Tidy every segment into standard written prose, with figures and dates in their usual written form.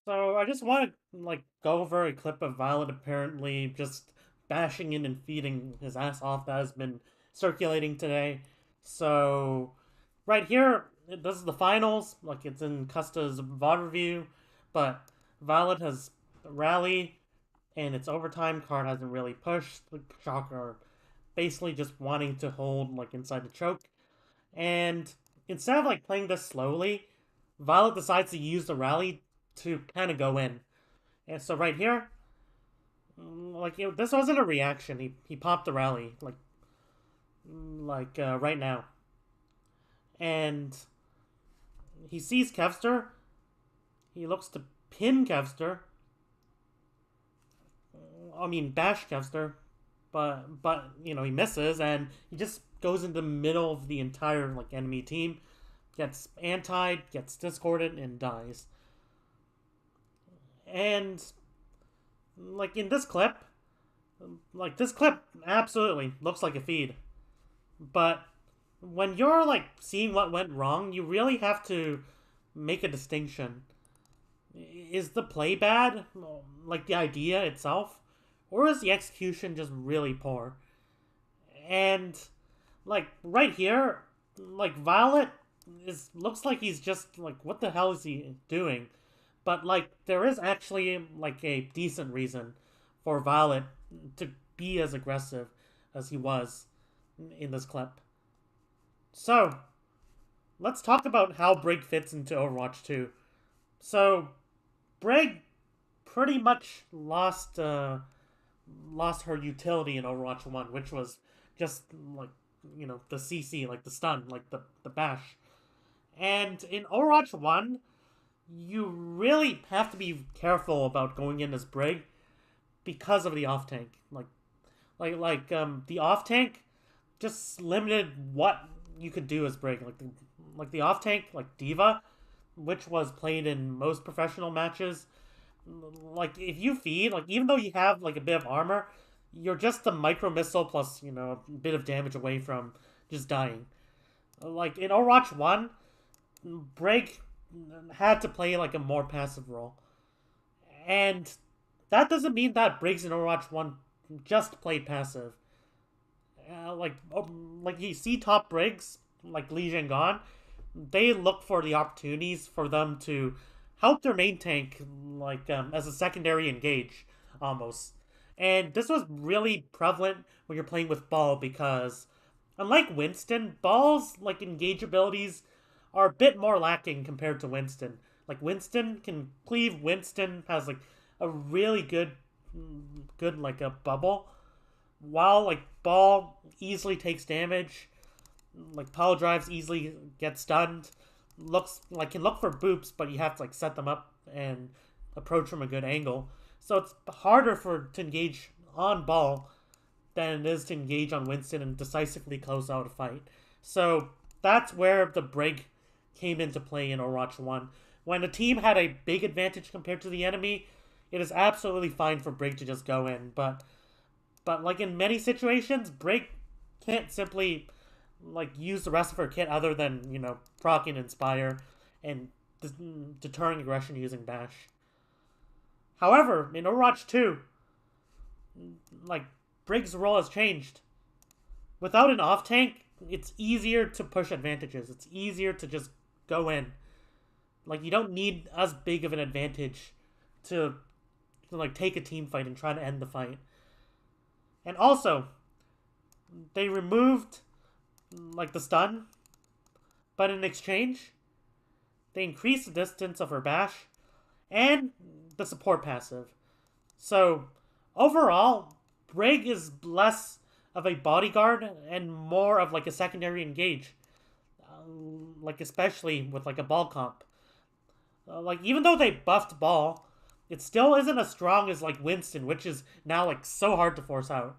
So I just want to go over a clip of Violet apparently just bashing in and feeding his ass off that has been circulating today. So right here, this is the finals. Like it's in Custa's VOD review, but Violet has rally and its overtime card hasn't really pushed. The Shocker basically just wanting to hold inside the choke, and instead of playing this slowly, Violet decides to use the rally to kind of go in. And so right here, this wasn't a reaction. He popped the rally right now, and he sees Kevster. He looks to pin Kevster. I mean bash Kevster, but he misses and he just goes into the middle of the entire enemy team, gets anti, gets discorded, and dies. And in this clip, this clip absolutely looks like a feed. But when you're seeing what went wrong, you really have to make a distinction. Is the play bad? The idea itself? Or is the execution just really poor? And right here, Violet looks like he's just what the hell is he doing? But there is actually a decent reason for Violet to be as aggressive as he was in this clip. So let's talk about how Brig fits into Overwatch 2. So Brig pretty much lost her utility in Overwatch 1, which was just the CC, the stun, the bash. And in Overwatch 1, you really have to be careful about going in as Brig because of the off tank. The off tank just limited what you could do as Brig. The off tank, Diva, which was played in most professional matches. If you feed, even though you have a bit of armor, you're just a micro missile plus a bit of damage away from just dying. In Overwatch 1, Brig had to play a more passive role. And that doesn't mean that Briggs in Overwatch 1 just played passive. You see top Briggs, Li Jiangan, they look for the opportunities for them to help their main tank, as a secondary engage, almost. And this was really prevalent when you're playing with Ball because, unlike Winston, Ball's, engage abilities are a bit more lacking compared to Winston. Winston can cleave, Winston has, a really good, a bubble, while, Ball easily takes damage, power drives easily get stunned, can look for boops, but you have to set them up and approach from a good angle. So it's harder to engage on Ball than it is to engage on Winston and decisively close out a fight. So that's where the Brig came into play in Overwatch 1. When a team had a big advantage compared to the enemy, it is absolutely fine for Brig to just go in. But in many situations, Brig can't simply use the rest of her kit other than proc and inspire and deterring aggression using bash. However, in Overwatch 2, Brig's role has changed. Without an off tank, it's easier to push advantages. It's easier to just go in. You don't need as big of an advantage to take a team fight and try to end the fight. And also, they removed the stun, but in exchange, they increased the distance of her bash and the support passive. So overall, Brig is less of a bodyguard and more of a secondary engage. Especially with a Ball comp. Even though they buffed Ball, it still isn't as strong as Winston, which is now so hard to force out.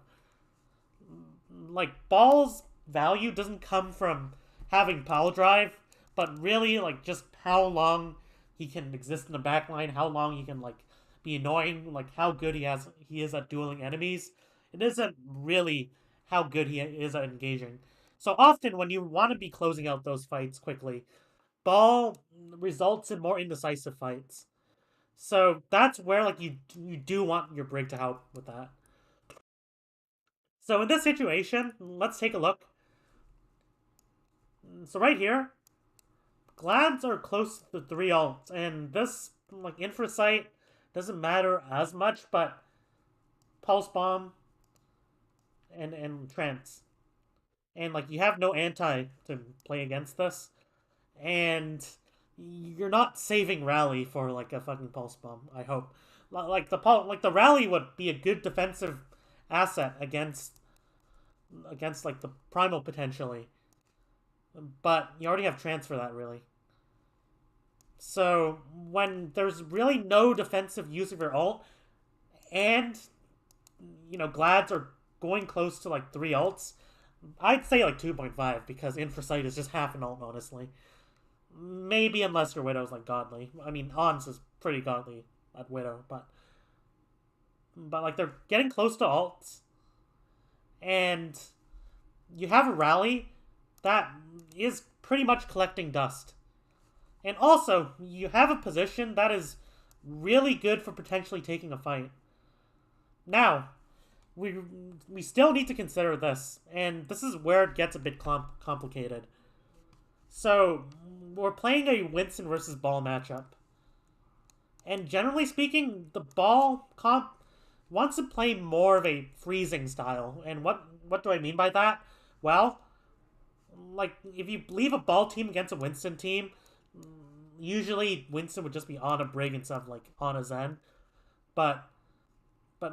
Ball's value doesn't come from having power drive, but really just how long he can exist in the backline, how long he can be annoying, how good he is at dueling enemies. It isn't really how good he is at engaging. So often when you want to be closing out those fights quickly, Ball results in more indecisive fights. So that's where like you do want your brig to help with that. So in this situation, let's take a look. So right here, Glads are close to 3 alts, and this like Infrasight doesn't matter as much, but Pulse Bomb and Trance. And like you have no anti to play against this. And you're not saving Rally for like a fucking Pulse Bomb, I hope. Like the Rally would be a good defensive asset against like the Primal potentially. But you already have Trance for that really. So when there's really no defensive use of your ult, and Glads are going close to like 3 alts, I'd say like 2.5 because Infrasight is just half an ult, honestly. Maybe unless your Widow's like godly. I mean, Ons is pretty godly at Widow, but like they're getting close to alts, and you have a rally that is pretty much collecting dust. And also, you have a position that is really good for potentially taking a fight. Now, we still need to consider this, and this is where it gets a bit complicated. So, we're playing a Winston versus Ball matchup. And generally speaking, the Ball comp wants to play more of a freezing style. And what do I mean by that? Well, like, if you leave a Ball team against a Winston team, usually Winston would just be on a Brig instead of, like, on a Zen. But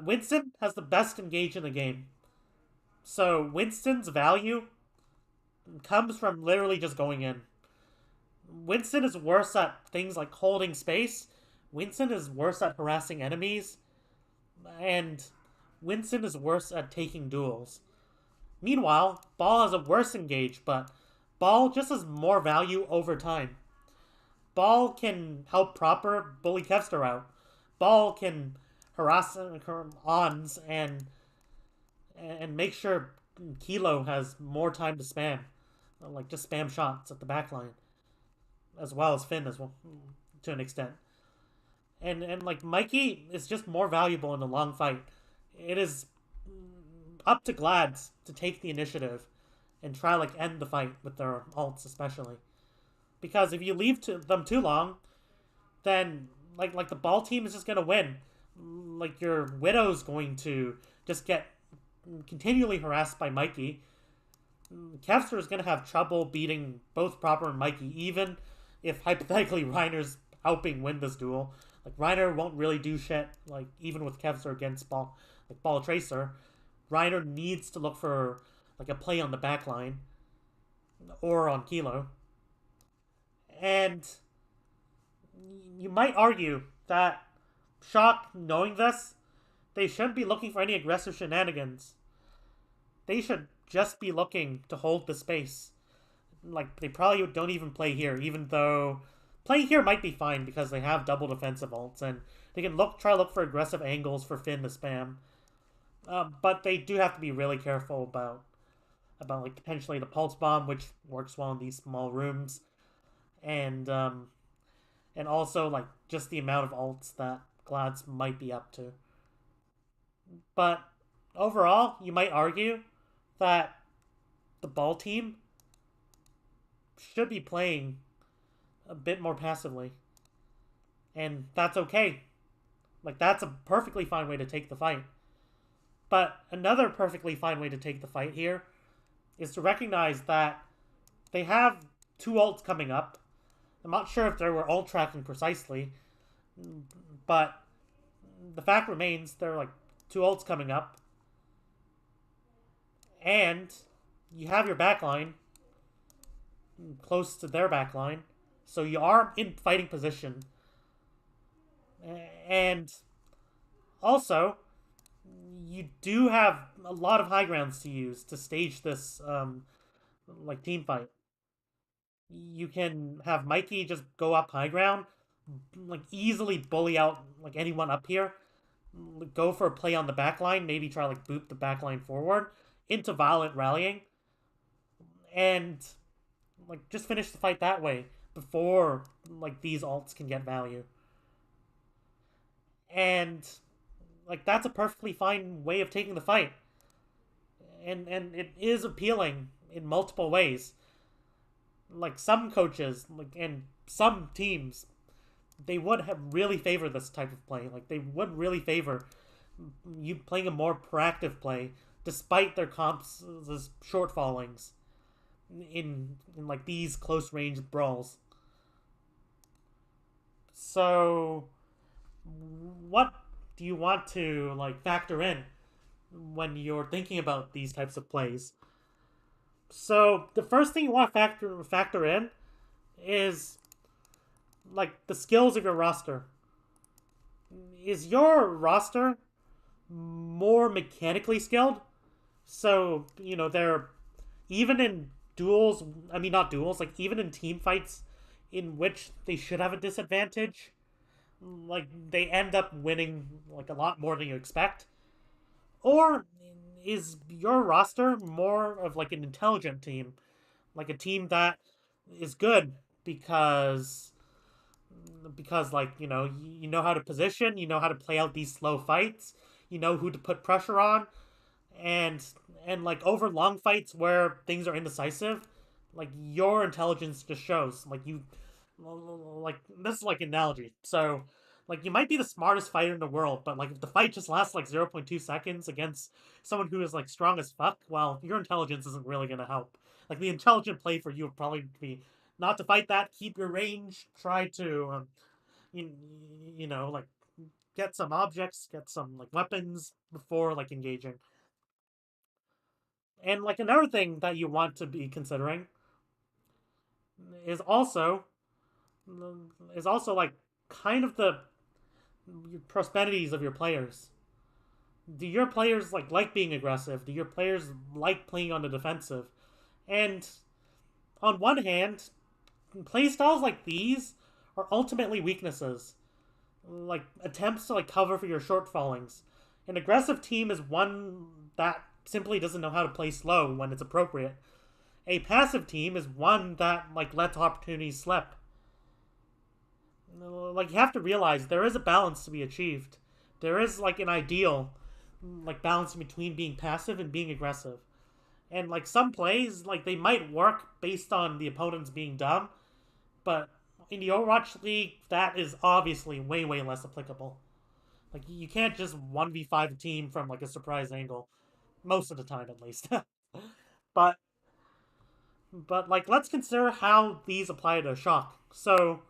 Winston has the best engage in the game. So Winston's value comes from literally just going in. Winston is worse at things like holding space. Winston is worse at harassing enemies. And Winston is worse at taking duels. Meanwhile, Ball has a worse engage, but Ball just has more value over time. Ball can help proper bully Kevster out. Ball can harass Ons and make sure Kilo has more time to spam. Like, just spam shots at the backline. As well as Finn as well, to an extent. And like, Mikey is just more valuable in the long fight. It is up to Glads to take the initiative and try, like, end the fight with their ults especially. Because if you leave them too long, then like the Ball team is just gonna win. Like, your Widow's going to just get continually harassed by Mikey. Kevster is gonna have trouble beating both Proper and Mikey, even if hypothetically Reiner's helping win this duel. Like, Reiner won't really do shit, like, even with Kevster against Ball Tracer. Reiner needs to look for like a play on the back line or on Kilo. And you might argue that Shock, knowing this, they shouldn't be looking for any aggressive shenanigans. They should just be looking to hold the space. Like, they probably don't even play here, even though playing here might be fine because they have double defensive ults and they can try to look for aggressive angles for Finn to spam. But they do have to be really careful about like potentially the pulse bomb, which works well in these small rooms, and also like just the amount of ults that Glads might be up to. But overall, you might argue that the Ball team should be playing a bit more passively, and that's okay. Like, that's a perfectly fine way to take the fight. But another perfectly fine way to take the fight here is to recognize that they have 2 ults coming up. I'm not sure if they were ult tracking precisely, but the fact remains there are like 2 ults coming up. And you have your backline close to their backline, so you are in fighting position. And also, you do have a lot of high grounds to use to stage this like team fight. You can have Mikey just go up high ground, like easily bully out like anyone up here. Go for a play on the back line, maybe try like boot the back line forward into violent rallying, and like just finish the fight that way before like these ults can get value. And like that's a perfectly fine way of taking the fight, and it is appealing in multiple ways. Like some coaches, like and some teams, they would have really favor this type of play. Like they would really favor you playing a more proactive play, despite their comps' shortfallings in like these close range brawls. So, what do you want to like factor in when you're thinking about these types of plays? So the first thing you want to factor in is like the skills of your roster. Is your roster more mechanically skilled? So, they're even in duels, I mean, not duels, like even in team fights in which they should have a disadvantage, like they end up winning like a lot more than you expect? Or is your roster more of like an intelligent team, like a team that is good because like you know how to position, you know how to play out these slow fights, you know who to put pressure on, and like over long fights where things are indecisive, like your intelligence just shows. Like like this is like an analogy. So like you might be the smartest fighter in the world, but like if the fight just lasts like 0.2 seconds against someone who is like strong as fuck, well, your intelligence isn't really gonna help. Like the intelligent play for you would probably be not to fight that, keep your range, try to you, like get some objects, get some like weapons before like engaging. And like another thing that you want to be considering is also like kind of the prosperities of your players. Do your players like being aggressive? Do your players like playing on the defensive? And on one hand, playstyles like these are ultimately weaknesses, like attempts to like cover for your shortfallings. An aggressive team is one that simply doesn't know how to play slow when it's appropriate. A passive team is one that like lets opportunities slip. Like you have to realize there is a balance to be achieved. There is like an ideal like balance between being passive and being aggressive. And like some plays like they might work based on the opponents being dumb, but in the Overwatch League that is obviously way less applicable. Like you can't just 1v5 a team from like a surprise angle most of the time at least. but like let's consider how these apply to Shock. So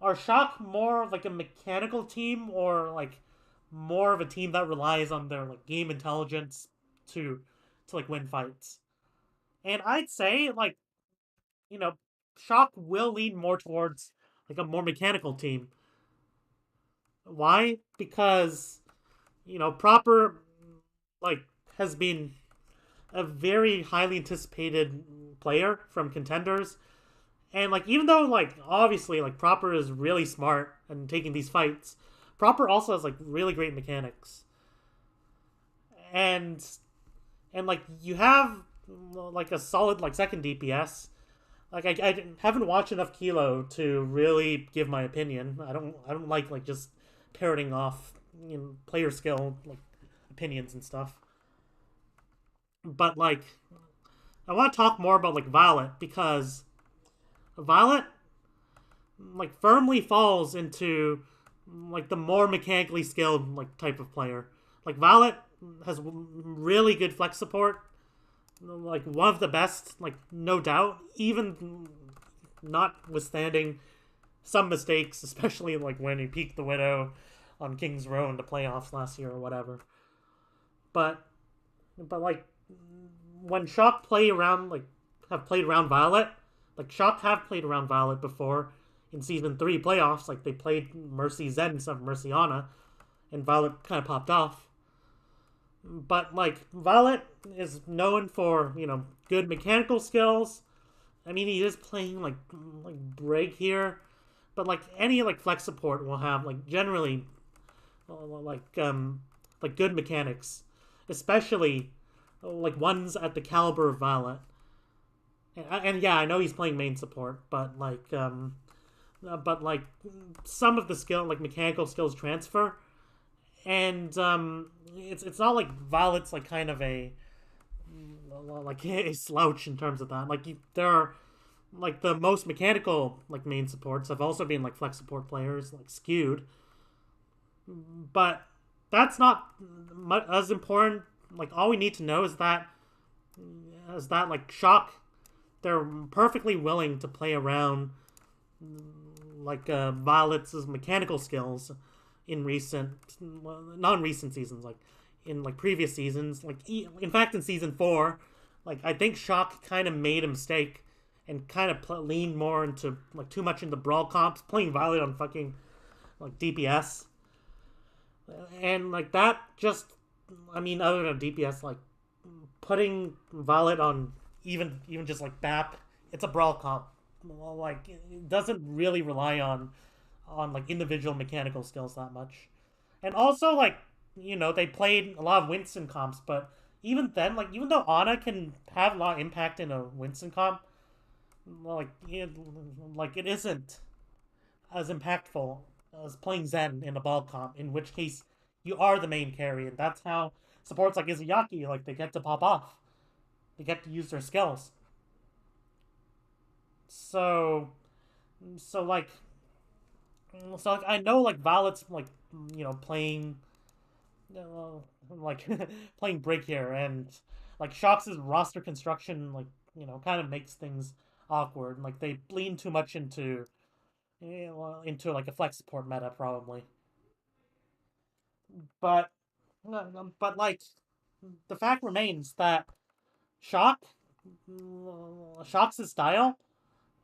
are Shock more like a mechanical team or like more of a team that relies on their like game intelligence to like win fights? And I'd say like, you know, Shock will lean more towards like a more mechanical team. Why? Because, Proper like has been a very highly anticipated player from contenders. And like even though like obviously like Proper is really smart and taking these fights, Proper also has like really great mechanics. And like you have like a solid like second DPS. Like I haven't watched enough Kilo to really give my opinion. I don't like just parroting off player skill like opinions and stuff. But like I want to talk more about like Violet because Violet like firmly falls into like the more mechanically skilled like type of player. Like Violet has really good flex support, like one of the best, like no doubt. Even notwithstanding some mistakes, especially like when he peaked the Widow on King's Row in the playoffs last year or whatever. But like when Shock play around like have played around Violet, like Shock have played around Violet before in season 3 playoffs. Like they played Mercy Zed instead of Mercy Ana, and Violet kind of popped off. But like Violet is known for good mechanical skills. I mean he is playing like Brig here, but like any like flex support will have like generally like good mechanics, especially like ones at the caliber of Violet. And yeah, I know he's playing main support, but like some of the skill like mechanical skills transfer. And it's not like Violet's like kind of a like a slouch in terms of that. Like there are like the most mechanical like main supports have also been like flex support players like skewed, but that's not as important. Like all we need to know is that like Shock, they're perfectly willing to play around like Violet's mechanical skills in recent, non-recent seasons, like in like previous seasons. Like in fact, in season 4, like I think Shock kind of made a mistake and kind of leaned more into like too much into brawl comps, playing Violet on fucking like DPS, and like that just, I mean, other than DPS, like putting Violet on even just like BAP, it's a brawl comp. Like it doesn't really rely on like individual mechanical skills that much. And also like, they played a lot of Winston comps, but even then, like even though Ana can have a lot of impact in a Winston comp, like it isn't as impactful as playing Zen in a ball comp, in which case you are the main carry, and that's how supports like Izuyaki, like they get to pop off. They get to use their skills. So so like I know like Violet's like playing like playing Brig here, and like Shox' roster construction like kind of makes things awkward. Like they lean too much into like a flex support meta probably, but like the fact remains that Shock Shox' style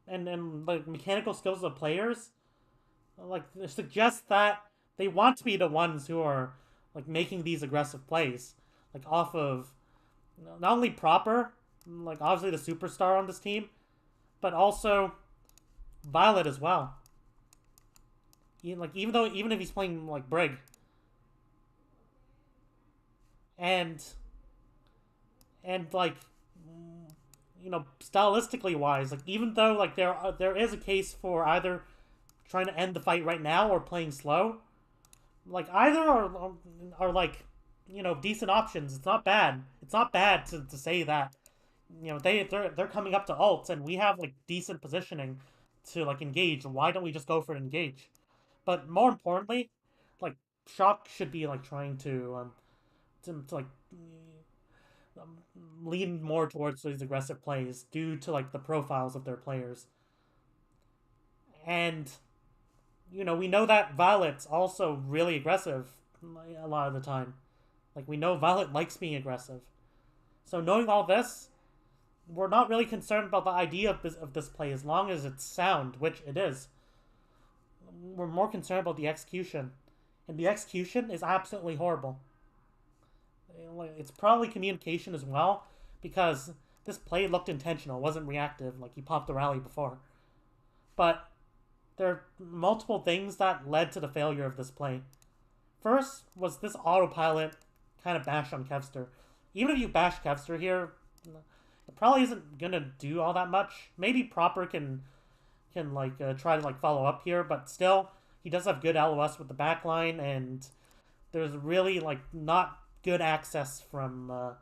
and the mechanical skills of players like suggest that they want to be the ones who are like making these aggressive plays, like off of not only proper, like obviously the superstar on this team, but also Violet as well. Like even if he's playing like Brig, and like stylistically wise, like even though like there is a case for either trying to end the fight right now or playing slow, like either are like decent options. It's not bad. It's not bad to say that they're coming up to ults and we have like decent positioning to like engage. Why don't we just go for an engage? But more importantly, like Shock should be like trying to like um, lean more towards these aggressive plays due to like the profiles of their players. And we know that Violet's also really aggressive a lot of the time. Like we know Violet likes being aggressive. So knowing all this, we're not really concerned about the idea of this play as long as it's sound, which it is. We're more concerned about the execution. And the execution is absolutely horrible. It's probably communication as well, because this play looked intentional, wasn't reactive, like he popped the rally before. But there are multiple things that led to the failure of this play. First was this autopilot kind of bash on Kevster. Even if you bash Kevster here, it probably isn't gonna do all that much. Maybe Proper can like try to like follow up here, but still he does have good LOS with the backline, and there's really like not good access from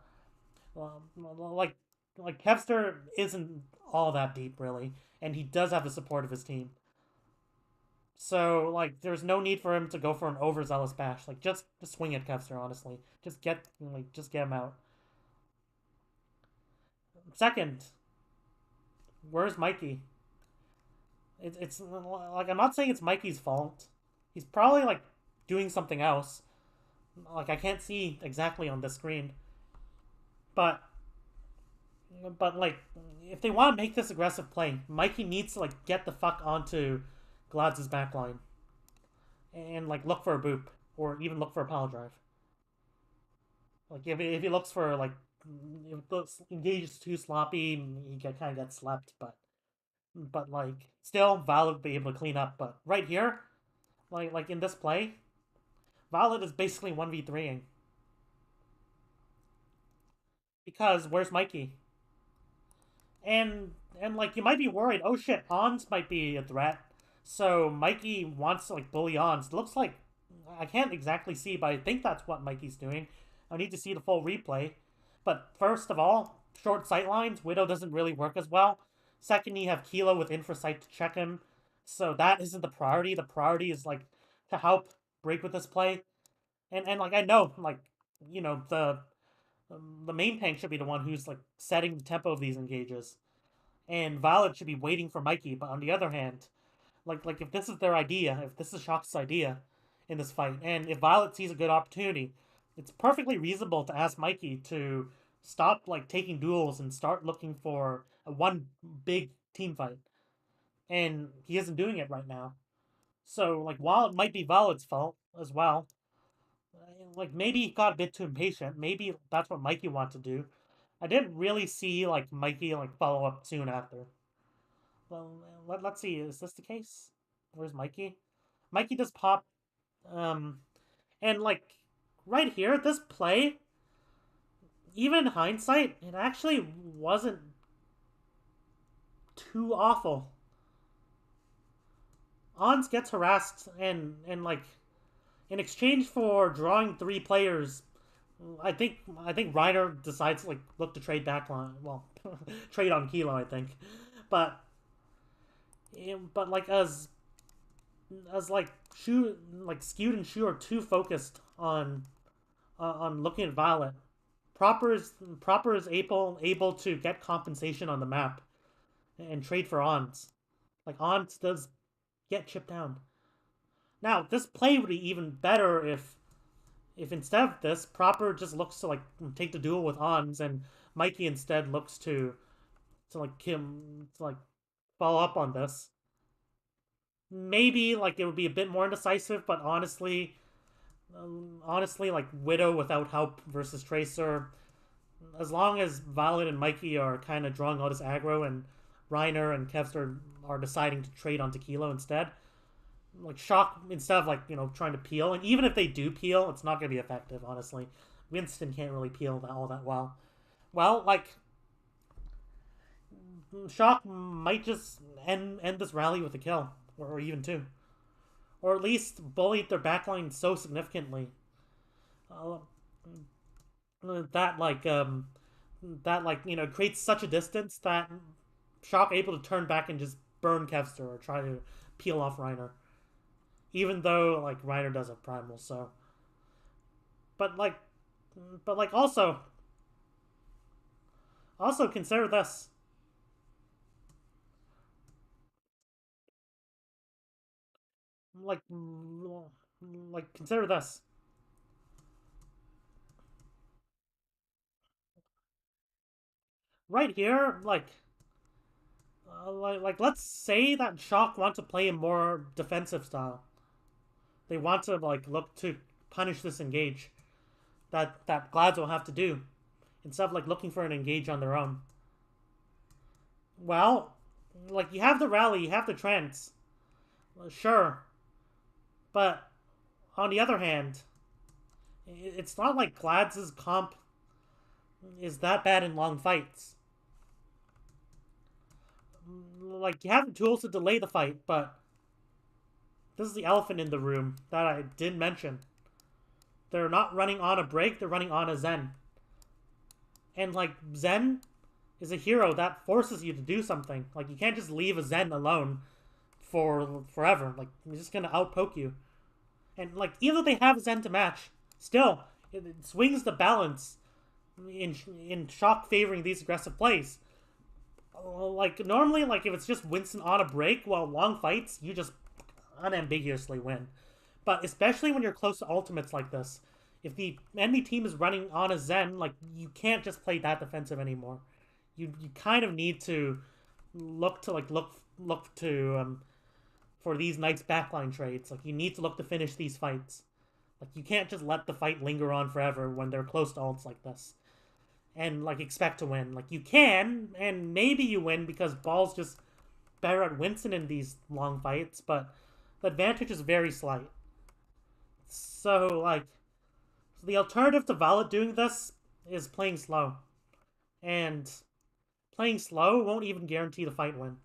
like Kevster isn't all that deep really, and he does have the support of his team. So like there's no need for him to go for an overzealous bash. Like just swing at Kevster, honestly. Just get him out. Second, where's Mikey? It's like I'm not saying it's Mikey's fault. He's probably like doing something else. Like I can't see exactly on the screen. But like if they want to make this aggressive play, Mikey needs to like get the fuck onto Glads' backline and like look for a boop or even look for a power drive. Like if he looks for like if it looks engages too sloppy, he kind of gets slept. But like still, Violet would be able to clean up. But right here, like in this play, Violet is basically 1v3ing. Because where's Mikey? And like you might be worried, oh shit, Ons might be a threat. So Mikey wants to like bully Ons. Looks like I can't exactly see, but I think that's what Mikey's doing. I need to see the full replay. But first of all, short sight lines, Widow doesn't really work as well. Second, you have Kilo with infrasight to check him. So that isn't the priority. The priority is like to help break with this play. And like I know, like, the main tank should be the one who's like setting the tempo of these engages. And Violet should be waiting for Mikey, but on the other hand, like if this is their idea, if this is Shock's idea in this fight, and if Violet sees a good opportunity, it's perfectly reasonable to ask Mikey to stop like taking duels and start looking for a one big team fight. And he isn't doing it right now. So like while it might be Violet's fault as well, like maybe he got a bit too impatient. Maybe that's what Mikey wanted to do. I didn't really see like Mikey like follow up soon after. Well, let's see. Is this the case? Where's Mikey? Mikey does pop. Um, and like right here, this play, even in hindsight, it actually wasn't too awful. Ons gets harassed and like in exchange for drawing three players, I think Reiner decides to like look to trade backline. Well, trade on Kilo, I think, but like as like Shu like Skewed and Shu are too focused on looking at Violet. Proper is able to get compensation on the map and trade for Ons. Like Ons does get chipped down. Now this play would be even better if instead of this, Proper just looks to like take the duel with Ons, and Mikey instead looks to like him to like follow up on this. Maybe like it would be a bit more indecisive, but honestly, like Widow without help versus Tracer, as long as Violet and Mikey are kind of drawing all this aggro, and Reiner and Kevster are deciding to trade onto Kilo instead, like Shock instead of like trying to peel, and even if they do peel, it's not gonna be effective. Honestly, Winston can't really peel all that well. Well, like Shock might just end this rally with a kill, or even two, or at least bully their backline so significantly uh, that creates such a distance that Shock able to turn back and just burn Kevster or try to peel off Reiner, even though like Reiner does have primal. So, but like, also consider this. Like, consider this. Right here, let's say that Shock want to play a more defensive style. They want to like look to punish this engage that Glads will have to do instead of like looking for an engage on their own. Well, like you have the rally, you have the trance, sure, but on the other hand, it's not like Glads' comp is that bad in long fights. Like you have the tools to delay the fight, but this is the elephant in the room that I didn't mention. They're not running on a break, they're running on a Zen. And like Zen is a hero that forces you to do something. Like you can't just leave a Zen alone for forever. Like he's just gonna outpoke you. And like even though they have a Zen to match, still it swings the balance in Shock favoring these aggressive plays. Like normally, like if it's just Winston on a break, while long fights, you just unambiguously win. But especially when you're close to ultimates like this, if the enemy team is running on a Zen, like you can't just play that defensive anymore. You kind of need to look to for these Knights backline trades. Like you need to look to finish these fights. Like you can't just let the fight linger on forever when they're close to ults like this, and like expect to win. Like you can, and maybe you win because Ball's just better at Winston in these long fights, but the advantage is very slight. So like the alternative to Violet doing this is playing slow, and playing slow won't even guarantee the fight win.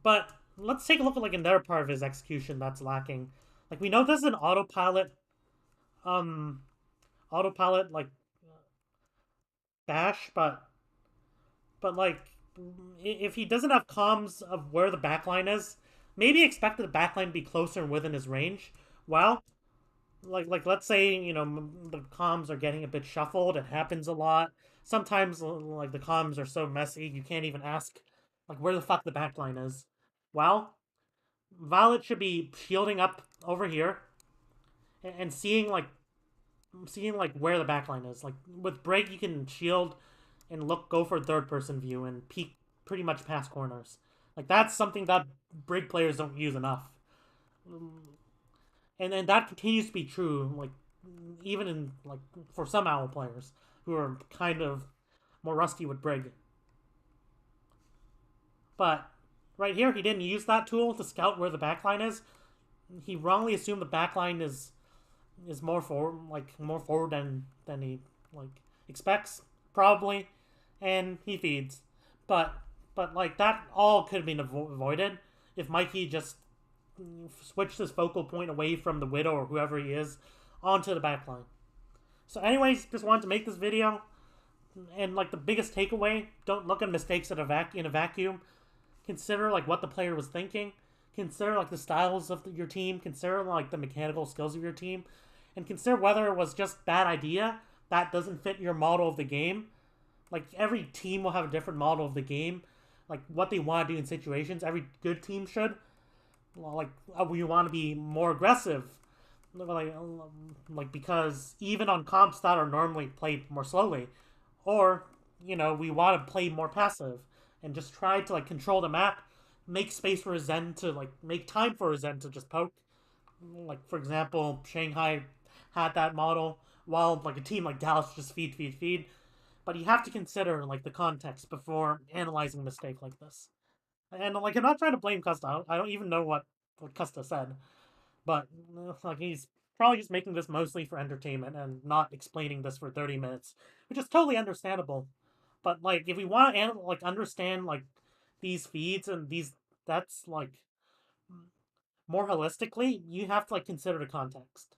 But let's take a look at like another part of his execution that's lacking. Like we know this is an um, autopilot like dash, but like if he doesn't have comms of where the backline is, maybe expect the backline to be closer and within his range. Well, like let's say the comms are getting a bit shuffled. It happens a lot. Sometimes like the comms are so messy you can't even ask like where the fuck the backline is. Well, Violet should be shielding up over here and seeing like where the backline is. Like with Brig, you can shield and go for third person view and peek pretty much past corners. Like that's something that Brig players don't use enough, and then that continues to be true. Like even in like for some owl players who are kind of more rusty with Brig, but right here he didn't use that tool to scout where the backline is. He wrongly assumed the backline is more forward than he like expects probably, and he feeds. But like that all could have been avoided if Mikey just switched his focal point away from the Widow or whoever he is onto the backline. So, anyways, just wanted to make this video, and like the biggest takeaway: don't look at mistakes in a vacuum. Consider like what the player was thinking. Consider like the styles of your team. Consider like the mechanical skills of your team, and consider whether it was just bad idea that doesn't fit your model of the game. Like every team will have a different model of the game, like what they want to do in situations. Every good team should. Like we want to be more aggressive, like because even on comps that are normally played more slowly, or we want to play more passive and just try to like control the map, make space for a Zen to like make time for a Zen to just poke. Like for example, Shanghai had that model, while like a team like Dallas just feed. But you have to consider like the context before analyzing a mistake like this. And like I'm not trying to blame Custa. I don't even know what Custa said, but like he's probably just making this mostly for entertainment and not explaining this for 30 minutes, which is totally understandable. But like if we want to like understand like these feeds and these that's like more holistically, you have to like consider the context.